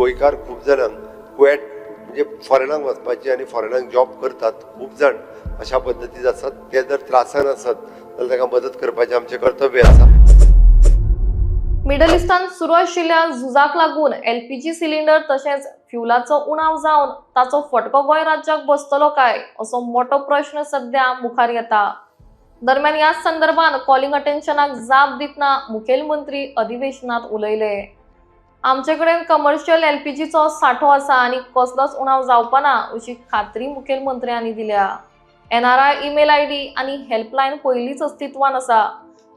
गोंयकार खूब जाणांक कुवेट म्हणजे फॉरेनाक वचपाची आनी फॉरेनाक जॉब करतात खूब जाण अशा पद्दतीन आसात. ते जर त्रासान आसत जाल्यार ताका मदत करपाचें आमचें कर्तव्य आसा. मिडल इस्टांत सुरू आशिल्ल्या झुजाक लागून एलपीजी सिलिंडर तशेंच फ्युलाचो उणाव जावन ताचो फटको गोंय राज्याक बसतलो काय असो मोठो प्रश्न सध्या मुखार येता. दरम्यान याच संदर्भात कॉलिंग अटेन्शनाक जाप दितना मुखेलमंत्री अधिवेशनात उलयले. आमचे कडेन कमर्शियल एलपीजीचो सांठो आसा आनी कसलोच उणाव जावपाना अशी खात्री मुखेलमंत्र्यांनी दिल्या. एनआरआय ईमेल आयडी आनी हेल्पलायन पयलींच अस्तित्वान आसा.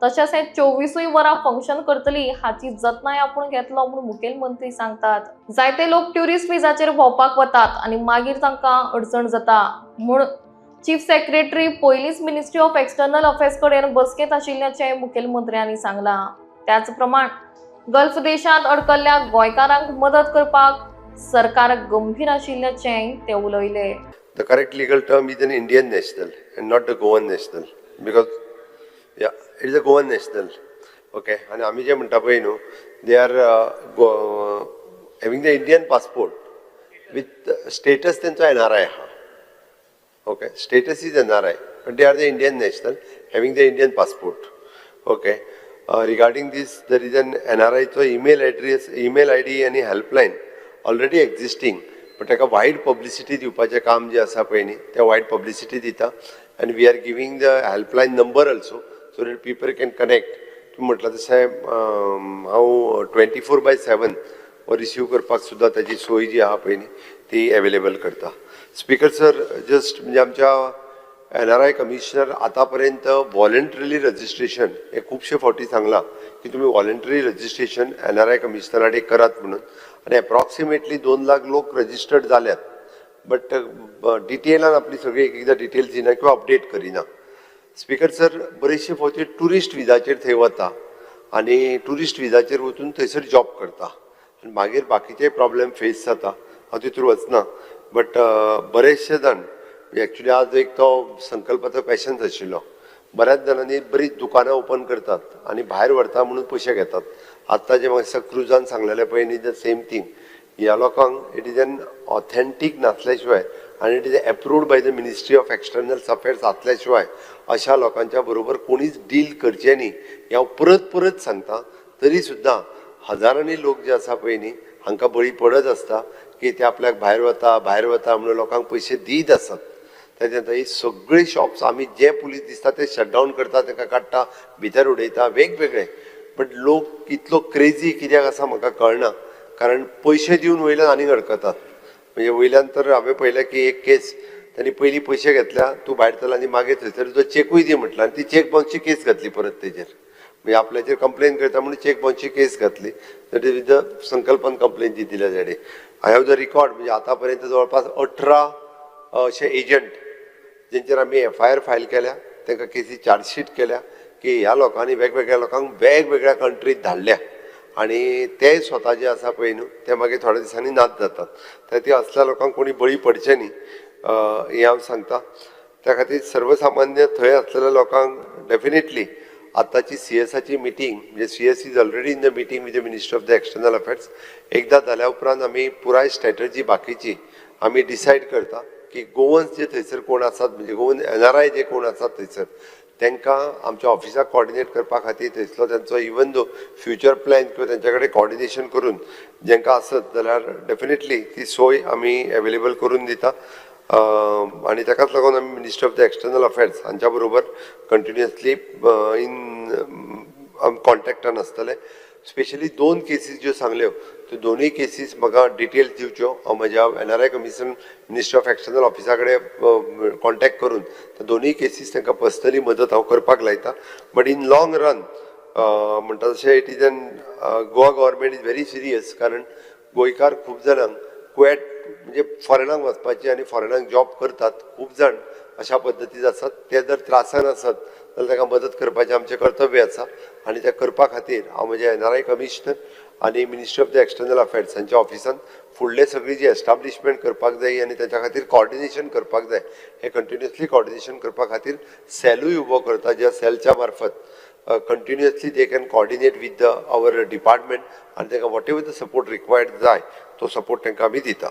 तशेंच हे 24 वरां फंक्शन करतली हाची जतनाय आपूण घेतलो म्हूण मुखेलमंत्री सांगतात. जायते लोक ट्युरिस्ट विजाचेर भोंवपाक वतात आनी मागीर तांकां अडचण जाता म्हूण चीफ सेक्रेटरी पयलींच मिनिस्ट्री ऑफ एक्सटर्नल अफेअर्स कडेन बसकेंत आशिल्ल्याचें मुखेलमंत्र्यांनी सांगलां. त्याच प्रमाण गल्फ देशांत अडकल्ल्या गोंयकारांक मदत करपाक सरकार गंभीर आशिल्ल्याचें ते उलयले. The correct legal term is an Indian national and not the Goan national because it is a Goan national. Okay, and आमी जे म्हणटा पळय न्हू, they are having the Indian passport with status तेंचो NRI आहा. Okay, status is NRI, but they are the Indian national having the Indian passport. Okay, regarding this, there is an NRI so email address, email ID आणि helpline already existing. पण ताका wide publicity दिवपाचें काम जे आसा पळय न्ही तें वायड पब्लिसिटी दिता आनी we are giving the helpline number also so that people can connect. तुमी म्हटलां तशें हांव 24/7 हो रिसीव करपाक सुद्दां ताची सोय जी आहा पळय न्ही ती अवेलेबल करता. स्पीकर सर, जस्ट म्हणजे आमच्या एनआरआय कमिशनर आतां पर्यंत वॉलंटरी रजिस्ट्रेशन हे खुबशे फावटी सांगलां की तुमी वॉलंटरी रजिस्ट्रेशन एनआरआय कमिशनरा कडेन करात म्हणून. आणि अप्रॉक्सिमेटली 2 लाख लोक रजिस्टर्ड जाल्यात, बट डिटेलान आपली सगळी एकदा डिटेल्स दिना किंवा अपडेट करिना. स्पीकर सर, बरेचशे फावटी टुरिस्ट विजाचेर थंय वता आनी टुरिस्ट विजाचेर वचून थंयसर जॉब करता आनी मागीर बाकीचे प्रॉब्लेम फेस जाता. हांव तितूर वचना, बट बरेचशे जाण एक्चुली आज एक तो संकल्पाचो पॅशन्स आशिल्लो. बऱ्याच जाणांनी बरीच दुकानां ओपन करतात आनी भायर व्हरता म्हणून पयशे घेतात. आत्तां जे म्हाका क्रुजान सांगलेलें पळय न्ही द सेम थिंग. ह्या लोकांक इट इज एन ऑथेंटीक नासल्या शिवाय आनी it is approved by the ministry of external affairs आसल्या शिवाय अशा लोकांच्या बरोबर कोणीच डील करचें न्ही हें हांव परत परत सांगता. तरी सुद्दां हजारांनी लोक जे आसा पळय न्ही हांकां बळी पडत आसता की ते आपल्याक भायर वता म्हणून लोकांक पयशे दीत आसत. तेन्ना ही सगळी शॉप्स आमी जे पुलीस दिसता ते शटडावन करता, ताका काडटा, भितर उडयता, वेगवेगळे. बट लोक इतलो क्रेजी कित्याक आसा म्हाका कळना, कारण पयशे दिवन वयल्यान आनीक अडकतात. म्हणजे वयल्यान तर हांवें पळयलें की एक केस तांणी पयलीं पयशे घेतल्या, तूं भायर चल आनी मागीर थंयसर तुजो चेकूय दी म्हटलं आनी ती चेक बाउन्सची केस घातली परत तेजेर. म्हणजे आपल्याचेर कंप्लेन करता म्हणून चेक बाउन्सची केस घातली. दॅट इज द संकल्पन कंप्लेन जी दिल्या तेणे. I have the record. म्हणजे आतां पर्यंत जवळपास 18 अशे एजंट जेंचेर आमी FIR फायल केल्या, तांकां केसी चार्जशीट केल्या की ह्या लोकांनी वेगवेगळ्या लोकांक वेगवेगळ्या कंट्रीत धाडल्या आनी ते स्वता जे आसा पळय न्हू ते मागीर थोड्या दिसांनी नाच जातात. तर ते असल्या लोकांक कोणी बळी पडचे न्ही हें हांव सांगता. त्या खातीर सर्वसामान्य थंय आसलेल्या लोकांक डेफिनेटली आतांची CSची मिटींग, म्हणजे CS is already in the meeting with the minister of the external affairs. एकदा जाल्या उपरांत आमी पुराय स्ट्रॅटजी बाकीची आमी डिसायड करता की गोवन्स जे थंयसर कोण आसात, म्हणजे गोवन NRI जे कोण आसात थंयसर तांकां आमच्या ऑफिसाक कॉर्डिनेट करपा खातीर थंयसलो तांचो इवन दो फ्युचर प्लॅन किंवा तांच्या कडेन कॉर्डिनेशन करून जेंकां आसत जाल्यार डेफिनेटली ती सोय आमी अवेलेबल करून दिता. आनी ताकाच लागून आमी minister of the external affairs हांच्या बरोबर कंटिन्युअसली इन कॉन्टॅक्टान आसतले. स्पेशली 2 केसीस ज्यो सांगल्यो त्यो दोनूय केसीस म्हाका डिटेल्स दिवच्यो. हांव म्हज्या NRI commission minister of external ऑफिसा कडेन कॉन्टॅक्ट करून त्या दोनूय केसीस तांकां पर्सनली मदत हांव करपाक लायता. बट इन लॉंग रन म्हणटा तशें it is an Goa government is very serious, कारण गोंयकार खूब जाणांक कुवेट म्हणजे फॉरेनाक वचपाची आनी फॉरेनाक जॉब करतात खूब जाण अशा पद्दतीन आसात. ते जर त्रासान आसत जाल्यार ताका मदत करपाचें आमचें कर्तव्य आसा आनी तें करपा खातीर हांव म्हज्या NRI कमिशनर आनी ministry of the external affairs हांच्या ऑफिसान फुडले सगळी जी एस्टाब्लिशमेंट करपाक जाय आनी ताच्या खातीर कॉर्डिनेशन करपाक जाय हे कंटिन्युअसली कॉर्डिनेशन करपा खातीर सेलूय उबो करता, ज्या सेलच्या मार्फत continuously they can coordinate with our department आनी तांकां whatever the support required जाय तो सपोर्ट तांकां आमी दिता.